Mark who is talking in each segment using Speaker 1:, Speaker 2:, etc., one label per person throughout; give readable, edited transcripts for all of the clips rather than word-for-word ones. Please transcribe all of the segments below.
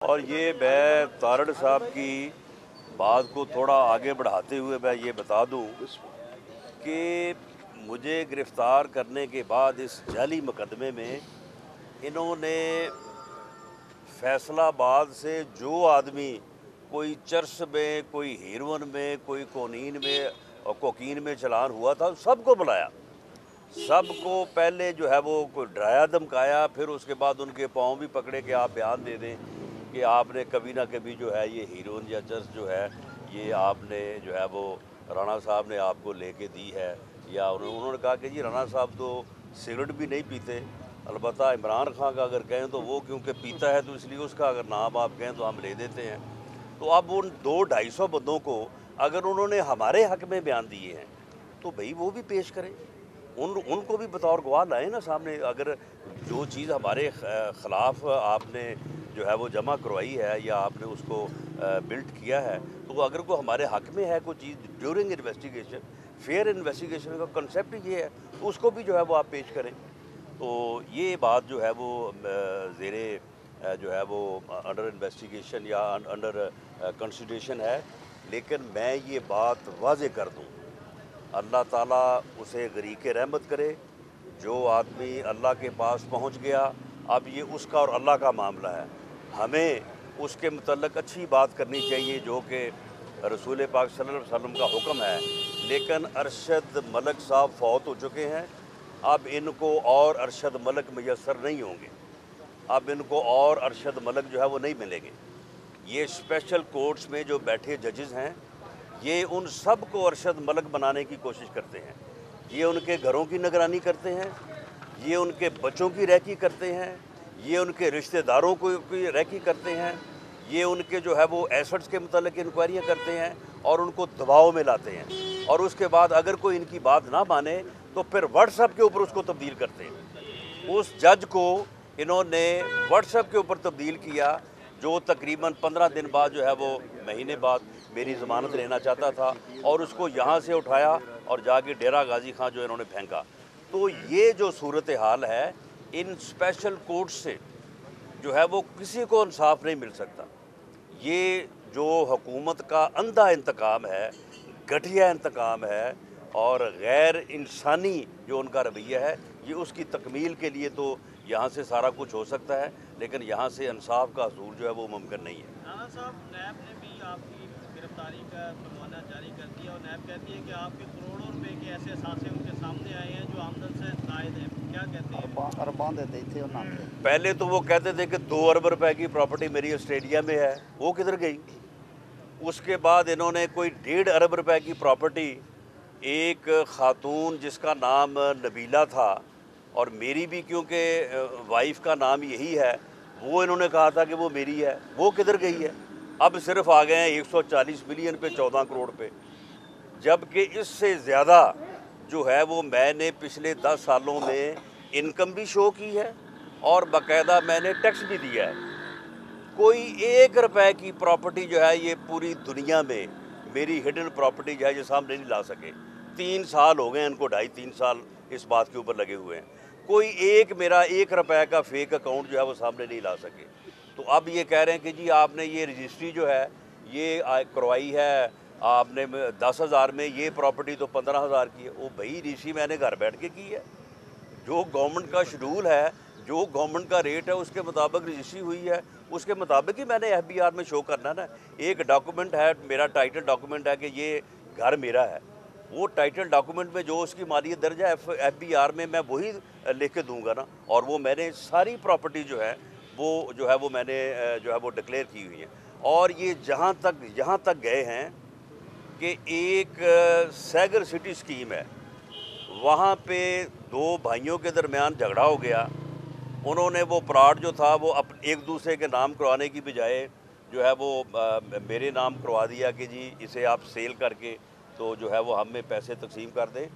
Speaker 1: और ये मैं तारड़ साहब की बात को थोड़ा आगे बढ़ाते हुए मैं ये बता दूं कि मुझे गिरफ़्तार करने के बाद इस जाली मुकदमे में इन्होंने फैसलाबाद से जो आदमी कोई चर्च में, कोई हेरोइन में, कोई कोनीन में और कोकीन में चालान हुआ था, सबको बुलाया। सबको पहले जो है वो कोई डराया धमकाया, फिर उसके बाद उनके पाँव भी पकड़े कि आप बयान दे दें कि आपने कभी ना कभी जो है ये हीरोइन या चर्च जो है ये आपने जो है वो राणा साहब ने आपको लेके दी है। या उन्होंने कहा कि जी राणा साहब तो सिगरेट भी नहीं पीते, अलबत्ता इमरान खान का अगर कहें तो वो क्योंकि पीता है तो इसलिए उसका अगर नाम आप कहें तो हम ले देते हैं। तो अब उन 200-250 बंदों को अगर उन्होंने हमारे हक में बयान दिए हैं तो भाई वो भी पेश करें, उनको भी बतौर गवाह लाए ना सामने। अगर जो चीज़ हमारे ख़िलाफ़ आपने जो है वो जमा करवाई है या आपने उसको बिल्ट किया है, तो अगर को हमारे हक में है कोई चीज़ ड्यूरिंग इन्वेस्टिगेशन, फेयर इन्वेस्टिगेशन का कंसेप्ट ये है, तो उसको भी जो है वो आप पेश करें। तो ये बात जो है वो ज़ेरे जो है वो अंडर इन्वेस्टिगेशन या अंडर कंसिडरेशन है। लेकिन मैं ये बात वाज़े कर दूँ, अल्लाह ताला उसे गरीक़ रहमत करे। जो आदमी अल्लाह के पास पहुंच गया, अब ये उसका और अल्लाह का मामला है। हमें उसके मुतल्लिक़ अच्छी बात करनी चाहिए जो कि रसूल पाक सल्लल्लाहु अलैहि वसल्लम का हुक्म है। लेकिन अरशद मलिक साहब फ़ौत हो चुके हैं, अब इनको और अरशद मलिक मैसर नहीं होंगे। अब इनको और अरशद मलिक जो है वो नहीं मिलेंगे। ये स्पेशल कोर्ट्स में जो बैठे जजेस हैं, ये उन सब को अरशद मलिक बनाने की कोशिश करते हैं। ये उनके घरों की निगरानी करते हैं, ये उनके बच्चों की रैकी करते हैं, ये उनके रिश्तेदारों को की रैकी करते हैं, ये उनके जो है वो एसेट्स के मुतालिक इंक्वायरियाँ करते हैं और उनको दबाव में लाते हैं। और उसके बाद अगर कोई इनकी बात ना माने तो फिर व्हाट्सएप के ऊपर उसको तब्दील करते हैं। उस जज को इन्होंने व्हाट्सएप के ऊपर तब्दील किया जो तकरीबन 15 दिन बाद जो है वो महीने बाद मेरी ज़मानत लेना चाहता था, और उसको यहाँ से उठाया और जाके डेरा गाजी खां जो इन्होंने फेंका। तो ये जो सूरत हाल है, इन स्पेशल कोर्ट से जो है वो किसी को इंसाफ नहीं मिल सकता। ये जो हुकूमत का अंधा इंतकाम है, घटिया इंतकाम है और गैर इंसानी जो उनका रवैया है, ये उसकी तकमील के लिए तो यहाँ से सारा कुछ हो सकता है, लेकिन यहाँ से इंसाफ का हसूल जो है वो मुमकिन नहीं है।
Speaker 2: राणा साहब, नैब ने भी आपकी गिरफ्तारी का फरमाना जारी कर दिया और नैब कहती है कि आपके करोड़ों रुपए के ऐसे असासे उनके सामने आए हैं जो आमदन से जायद हैं। क्या कहते हैं?
Speaker 3: अरबान देते थे और नाम थे।
Speaker 1: पहले तो वो कहते थे कि 2 अरब रुपए की प्रॉपर्टी मेरी ऑस्ट्रेलिया में है, वो किधर गई? उसके बाद इन्होंने कोई 1.5 अरब रुपए की प्रॉपर्टी, एक खातून जिसका नाम नबीला था और मेरी भी क्योंकि वाइफ का नाम यही है, वो इन्होंने कहा था कि वो मेरी है, वो किधर गई है? अब सिर्फ आ गए हैं 140 मिलियन पे, 14 करोड़ पे, जबकि इससे ज़्यादा जो है वो मैंने पिछले 10 सालों में इनकम भी शो की है और बाकायदा मैंने टैक्स भी दिया है। कोई 1 रुपए की प्रॉपर्टी जो है ये पूरी दुनिया में मेरी हिडन प्रॉपर्टी जो है ये सामने नहीं ला सके। 3 साल हो गए इनको, 2.5-3 साल इस बात के ऊपर लगे हुए हैं। कोई एक मेरा 1 रुपए का फेक अकाउंट जो है वो सामने नहीं ला सके। तो अब ये कह रहे हैं कि जी आपने ये रजिस्ट्री जो है ये करवाई है, आपने 10,000 में, ये प्रॉपर्टी तो 15,000 की है। वो भाई रजिस्ट्री मैंने घर बैठ के की है, जो गवर्नमेंट का शेड्यूल है, जो गवर्नमेंट का रेट है उसके मुताबिक रजिस्ट्री हुई है, उसके मुताबिक ही मैंने FBR में शो करना है ना। एक डॉक्यूमेंट है, मेरा टाइटल डॉक्यूमेंट है कि ये घर मेरा है, वो टाइटल डॉक्यूमेंट में जो उसकी मालियत दर्ज है FBR में मैं वही लिख के दूंगा ना। और वो मैंने सारी प्रॉपर्टी जो है वो मैंने जो है वो डिक्लेयर की हुई है। और ये यहाँ तक गए हैं कि एक सैगर सिटी स्कीम है, वहाँ पे 2 भाइयों के दरमियान झगड़ा हो गया। उन्होंने वो प्लाट जो था वो एक दूसरे के नाम करवाने की बजाय जो है वो मेरे नाम करवा दिया कि जी इसे आप सेल करके तो जो है वो हमें पैसे तकसीम कर दें।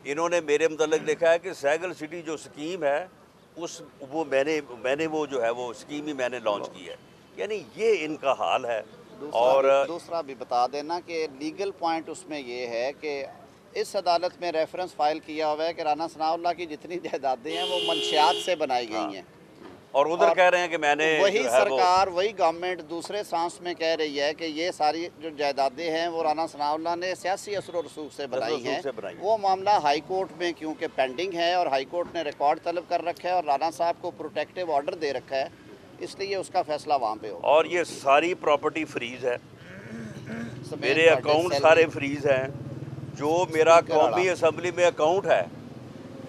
Speaker 1: इन्होंने मेरे मतलब लिखा है कि सैगल सिटी जो स्कीम है वो मैंने वो जो है वो स्कीम ही मैंने लॉन्च की है। यानी ये इनका हाल है। और
Speaker 3: दूसरा भी बता देना कि लीगल पॉइंट उसमें ये है कि इस अदालत में रेफरेंस फाइल किया हुआ है कि राना सनाउल्लाह की जितनी जायदादें हैं वो मंशियात से बनाई गई हैं।
Speaker 1: और उधर कह रहे हैं कि मैंने
Speaker 3: वही
Speaker 1: जो है वो
Speaker 3: सरकार वही गवर्नमेंट दूसरे सांस में कह रही है कि ये सारी जो जायदादें हैं वो राना सनाउल्लाह ने सियासी असर रसूख से बनाई
Speaker 1: रसूख से बनाई
Speaker 3: हैं।
Speaker 1: हैं।
Speaker 3: वो मामला हाई कोर्ट में क्योंकि पेंडिंग है और हाई कोर्ट ने रिकॉर्ड तलब कर रखा है और राना साहब को प्रोटेक्टिव ऑर्डर दे रखा है, इसलिए उसका फैसला वहाँ पे हो।
Speaker 1: और ये सारी प्रॉपर्टी फ्रीज है,
Speaker 3: समेत
Speaker 1: मेरे
Speaker 3: ਤੁਹਾਡੇ
Speaker 1: अकाउंट
Speaker 3: सैलरी-
Speaker 1: सारे फ्रीज हैं, जो मेरा
Speaker 3: स्पीकर वाला।
Speaker 1: कौमी असम्बली में अकाउंट है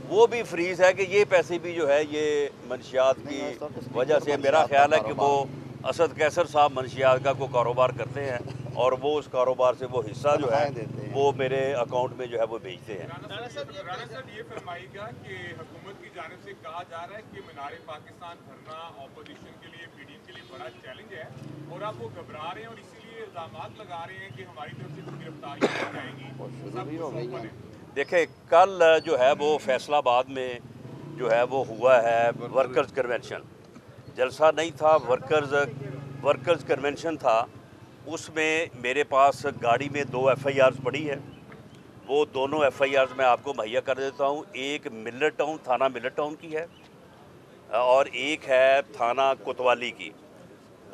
Speaker 1: वो भी फ्रीज है कि ये पैसे भी जो है ये मंशियात की
Speaker 3: नहीं, उस वक्त स्पीकर
Speaker 1: वजह से मेरा
Speaker 3: मंशियात का
Speaker 1: ख्याल है कि वो
Speaker 3: कारोबार।
Speaker 1: असद कैसर साहब मंशियात का को कारोबार करते हैं और वो उस कारोबार से वो हिस्सा जो है
Speaker 3: तनख्वाहें देते हैं।
Speaker 1: वो मेरे अकाउंट में जो है वो भेजते हैं।
Speaker 4: राणा साहब ये फरमाइएगा कि हुकूमत की जानिब से कहा जा रहा है कि मीनार पाकिस्तान धरना अपोजिशन के लिए, पीडीएम के लिए बड़ा चैलेंज है और अब वो घबरा रहे हैं और इसीलिए इल्जामात लगा रहे हैं कि हमारी तरफ से गिरफ्तारी की जाएगी।
Speaker 3: शुरू भी हो गई है।
Speaker 1: देखें, कल जो है वो फैसलाबाद में जो है वो हुआ है वर्कर्स कन्वेंशन, जलसा नहीं था, वर्कर्स कन्वेंशन था। उसमें मेरे पास गाड़ी में 2 FIRs पड़ी है, वो दोनों FIRs मैं आपको मुहैया कर देता हूँ। एक मिलर टाउन, थाना मिलर टाउन की है और एक है थाना कोतवाली की।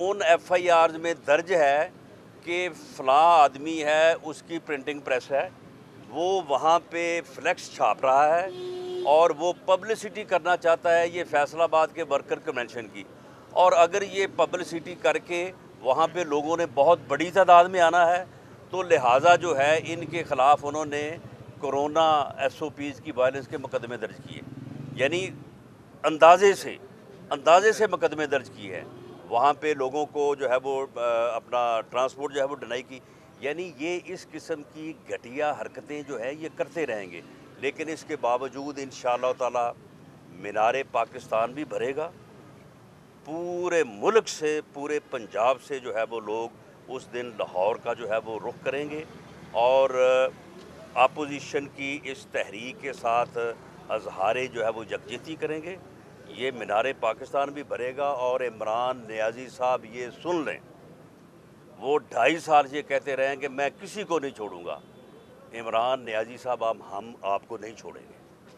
Speaker 1: उन FIRs में दर्ज है कि फ़लाँ आदमी है, उसकी प्रिंटिंग प्रेस है, वो वहाँ पे फ्लैक्स छाप रहा है और वो पब्लिसिटी करना चाहता है ये फैसलाबाद के वर्कर कन्वेंशन की। और अगर ये पब्लिसिटी करके वहाँ पे लोगों ने बहुत बड़ी तादाद में आना है तो लिहाजा जो है इनके ख़िलाफ़ उन्होंने कोरोना SOPs की वायलेंस के मुकदमे दर्ज किए, यानी अंदाजे से मुकदमे दर्ज किए हैं। वहाँ पे लोगों को जो है वो अपना ट्रांसपोर्ट जो है वो डिनाई की, यानी ये इस किस्म की घटिया हरकतें जो है ये करते रहेंगे। लेकिन इसके बावजूद इंशाअल्लाह ताला मीनार पाकिस्तान भी भरेगा, पूरे मुल्क से, पूरे पंजाब से जो है वो लोग उस दिन लाहौर का जो है वो रुख करेंगे और अपोजिशन की इस तहरीक के साथ अजहारे जो है वो यकजहती करेंगे। ये मीनार पाकिस्तान भी भरेगा और इमरान नियाज़ी साहब ये सुन लें, वो 2.5 साल से कहते रहे हैं कि मैं किसी को नहीं छोड़ूंगा। इमरान नियाज़ी साहब हम आपको नहीं छोड़ेंगे।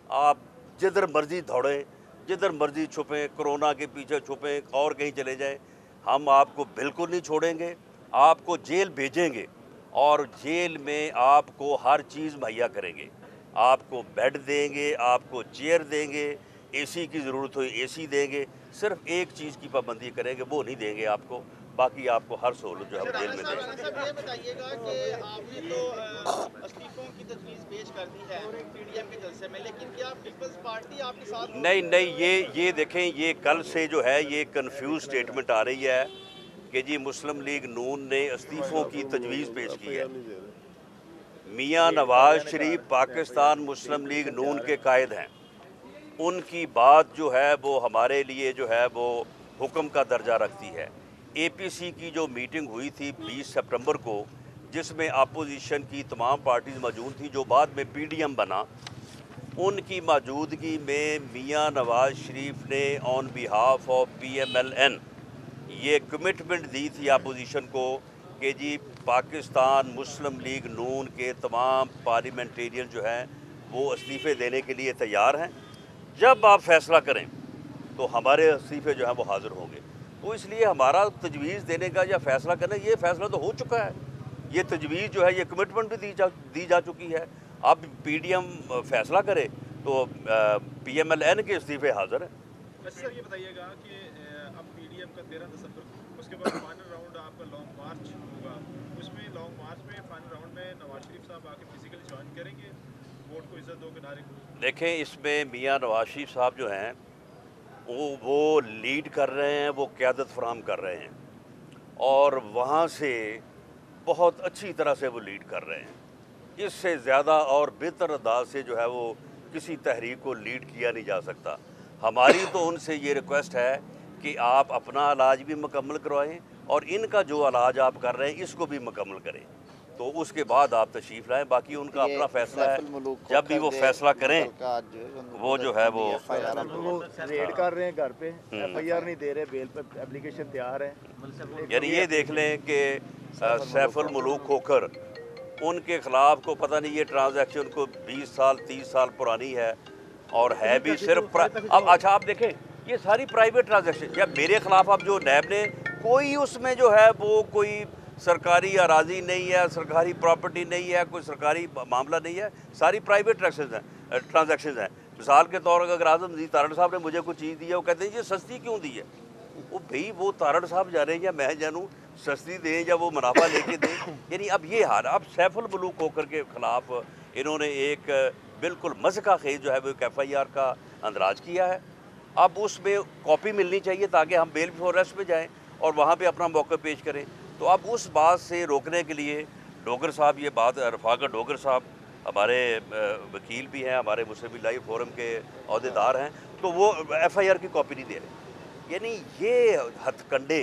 Speaker 1: आप जिधर मर्ज़ी दौड़ें, जिधर मर्ज़ी छुपें, कोरोना के पीछे छुपें और कहीं चले जाएं, हम आपको बिल्कुल नहीं छोड़ेंगे। आपको जेल भेजेंगे और जेल में आपको हर चीज़ मुहैया करेंगे। आपको बेड देंगे, आपको चेयर देंगे, AC की ज़रूरत हो AC देंगे। सिर्फ एक चीज़ की पाबंदी करेंगे, वो नहीं देंगे आपको, बाकी आपको हर सहूलत जो है वो जेल में देंगे।
Speaker 2: साहब ये बताइएगा कि आपने तो इस्तीफों की तजवीज़ पेश कर दी है पीडीएम के जलसे में, लेकिन क्या पीपल्स पार्टी आपके साथ?
Speaker 1: नहीं, ये देखें, ये कल से जो है ये कन्फ्यूज स्टेटमेंट आ रही है कि जी मुस्लिम लीग नून ने इस्तीफ़ों की तजवीज़ पेश की है। मियाँ नवाज़ शरीफ पाकिस्तान मुस्लिम लीग नून के कायद हैं, उनकी बात जो है वो हमारे लिए जो है वो हुक्म का दर्जा रखती है। APC की जो मीटिंग हुई थी 20 सितंबर को, जिसमें अपोजिशन की तमाम पार्टीज़ मौजूद थी, जो बाद में PDM बना, उनकी मौजूदगी में मियाँ नवाज़ शरीफ ने ऑन बिहाफ ऑफ PMLN ये कमिटमेंट दी थी अपोजिशन को कि जी पाकिस्तान मुस्लिम लीग नून के तमाम पार्लियामेंटेरियन जो हैं वो इस्तीफ़े देने के लिए तैयार हैं। जब आप फैसला करें तो हमारे इस्तीफ़े जो हैं वो हाज़िर होंगे। तो इसलिए हमारा तजवीज़ देने का या फ़ैसला करना, ये फ़ैसला तो हो चुका है, ये तजवीज़ जो है ये कमिटमेंट भी दी जा चुकी है। अब PDM फ़ैसला करे तो PMLN के इस्तीफ़े हाज़िर हैं।
Speaker 5: वैसे सर ये बताइएगा कि अब पीडीएम का 13 दिसंबर को, उसके बाद फाइनल राउंड आपका लॉन्ग मार्च होगा, उसमें लॉन्ग मार्च में फाइनल राउंड में नवाज शरीफ साहब आके फिजिकली ज्वाइन करेंगे, वोट को इज्जत दो के नारे को?
Speaker 1: देखें, इसमें मियाँ नवाज शरीफ साहब जो हैं वो लीड कर रहे हैं, वो क़यादत फराहम कर रहे हैं और वहाँ से बहुत अच्छी तरह से वो लीड कर रहे हैं। इससे ज़्यादा और बेहतर अंदाज से जो है वो किसी तहरीक को लीड किया नहीं जा सकता। हमारी तो उनसे ये रिक्वेस्ट है कि आप अपना इलाज भी मुकम्मल करवाएं और इनका जो इलाज आप कर रहे हैं इसको भी मुकम्मल करें, तो उसके बाद आप तशरीफ़ लाएँ। बाकी उनका अपना फ़ैसला है, जब भी वो फ़ैसला करें वो जो है वो
Speaker 6: रेड कर रहे हैं घर पे, FIR नहीं दे रहे, बेल पे एप्लीकेशन तैयार है।
Speaker 1: यानी ये देख लें कि सैफुल मुलूक खोखर, उनके ख़िलाफ़ को पता नहीं ये ट्रांजैक्शन को 20 साल 30 साल पुरानी है और है भी सिर्फ अब अच्छा आप देखें ये सारी प्राइवेट ट्रांजैक्शन। या मेरे खिलाफ अब जो नैब ने कोई उसमें जो है वो कोई सरकारी अराजी नहीं है, सरकारी प्रॉपर्टी नहीं है, कोई सरकारी मामला नहीं है, सारी प्राइवेट ट्रांजैक्शन हैं। मिसाल के तौर पर अगर आजम जी तारड़ साहब ने मुझे कोई चीज़ दी है, वो कहते हैं ये सस्ती क्यों दी है, वो भाई वो तारड़ साहब जाने या मैं जानूँ सस्ती दें या वो मुनाफा लेके दें। यानी अब ये हाल, अब सैफुल मुलूक होकर के ख़िलाफ़ इन्होंने एक बिल्कुल मज़का खेज जो है वो एक FIR का अंदराज किया है। अब उसमें कॉपी मिलनी चाहिए ताकि हम बेल बिफोर अरेस्ट में जाएँ और वहाँ पे अपना मौक़ा पेश करें। तो अब उस बात से रोकने के लिए डोगर साहब, ये बात रफ़ाकत डोगर साहब हमारे वकील भी हैं, हमारे मुस्लिम लाइव फोरम के अहदेदार हैं, तो वो FIR की कॉपी नहीं दे रहे। यानी ये हथकंडे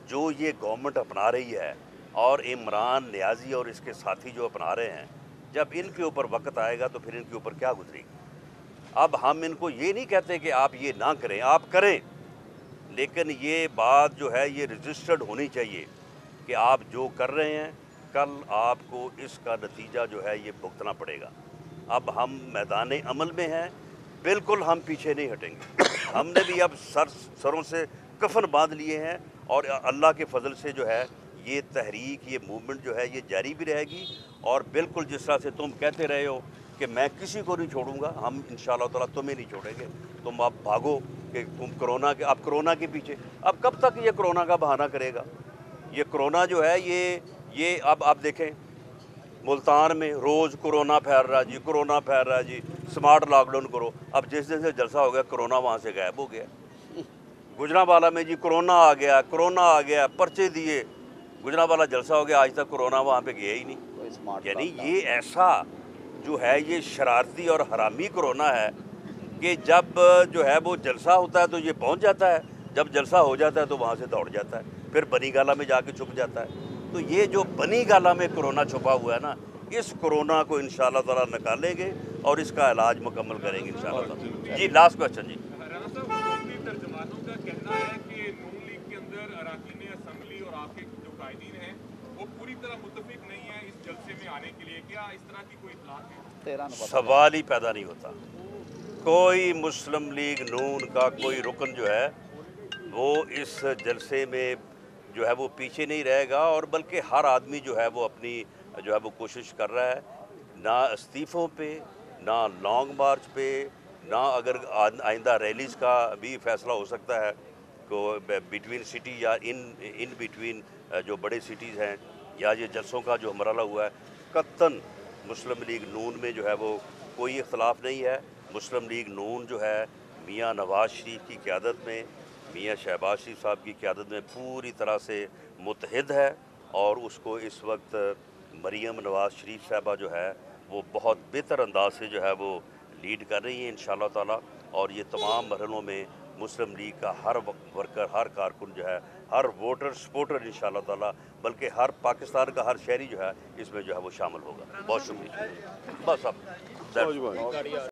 Speaker 1: जो ये गवर्नमेंट अपना रही है और इमरान नियाज़ी और इसके साथी जो अपना रहे हैं, जब इनके ऊपर वक्त आएगा तो फिर इनके ऊपर क्या गुजरेगी। अब हम इनको ये नहीं कहते कि आप ये ना करें, आप करें, लेकिन ये बात जो है ये रजिस्टर्ड होनी चाहिए कि आप जो कर रहे हैं कल आपको इसका नतीजा जो है ये भुगतना पड़ेगा। अब हम मैदान अमल में हैं, बिल्कुल हम पीछे नहीं हटेंगे। हमने भी अब सरों से कफन बांध लिए हैं और अल्लाह के फजल से जो है ये तहरीक, ये मूवमेंट जो है ये जारी भी रहेगी। और बिल्कुल जिस तरह से तुम कहते रहे हो कि मैं किसी को नहीं छोड़ूंगा, हम इंशाअल्लाह ताला तुम्हें नहीं छोड़ेंगे। तुम अब भागो कि तुम कोरोना के, अब कोरोना के पीछे, अब कब तक ये कोरोना का बहाना करेगा। ये कोरोना जो है ये अब आप देखें मुल्तान में रोज़ कोरोना फैल रहा जी, कोरोना फैल रहा जी, स्मार्ट लॉकडाउन करो। अब जिस दिन से जलसा हो गया कोरोना वहाँ से गायब हो गया। गुजरांवाला में जी कोरोना आ गया, पर्चे दिए, गुजरांवाला जलसा हो गया, आज तक कोरोना वहाँ पे गया ही नहीं। यानी ये ऐसा जो है ये शरारती और हरामी कोरोना है कि जब जो है वो जलसा होता है तो ये पहुँच जाता है, जब जलसा हो जाता है तो वहाँ से दौड़ जाता है, फिर बनी गाला में जाके छुप जाता है। तो ये जो बनी गाला में कोरोना छुपा हुआ है ना, इस कोरोना को इंशाअल्लाह ताला निकालेंगे और इसका इलाज मुकम्मल करेंगे इंशाअल्लाह ताला। जी लास्ट क्वेश्चन जी।
Speaker 4: राणा साहब, मुफ्ती तर्जुमानों का कहना है कि नून लीग के अंदर अरकान असम्बली और आपके जो कायदीन हैं वो पूरी तरह मुत्तफिक नहीं है इस जलसे में आने के लिए। क्या इस तरह की कोई इत्तलाह है?
Speaker 1: सवाल ही पैदा नहीं होता। कोई मुस्लिम लीग नून का कोई रुकन जो है वो इस जलसे में जो है वो पीछे नहीं रहेगा, और बल्कि हर आदमी जो है वो अपनी जो है वो कोशिश कर रहा है, ना इस्तीफ़ों पे, ना लॉन्ग मार्च पे, ना अगर आइंदा रैलीज़ का भी फ़ैसला हो सकता है को बिटवीन सिटी या इन बिटवीन जो बड़े सिटीज़ हैं, या ये जलसों का जो मरहला हुआ है, कत्तन मुस्लिम लीग नून में जो है वो कोई इख्तलाफ नहीं है। मुस्लिम लीग नून जो है मियाँ नवाज़ शरीफ की क़यादत में, मियाँ शहबाज शरीफ साहब की क़यादत में पूरी तरह से मुत्तहिद है, और उसको इस वक्त मरीम नवाज़ शरीफ साहबा जो है वो बहुत बेहतर अंदाज से जो है वो लीड कर रही हैं इंशाअल्लाह ताला। और ये तमाम मरहलों में मुस्लिम लीग का हर वर्कर, हर कारकुन जो है, हर वोटर सपोर्टर इंशाअल्लाह ताला, बल्कि हर पाकिस्तान का हर शहरी जो है इसमें जो है वो शामिल होगा। बहुत शुक्रिया। बस अब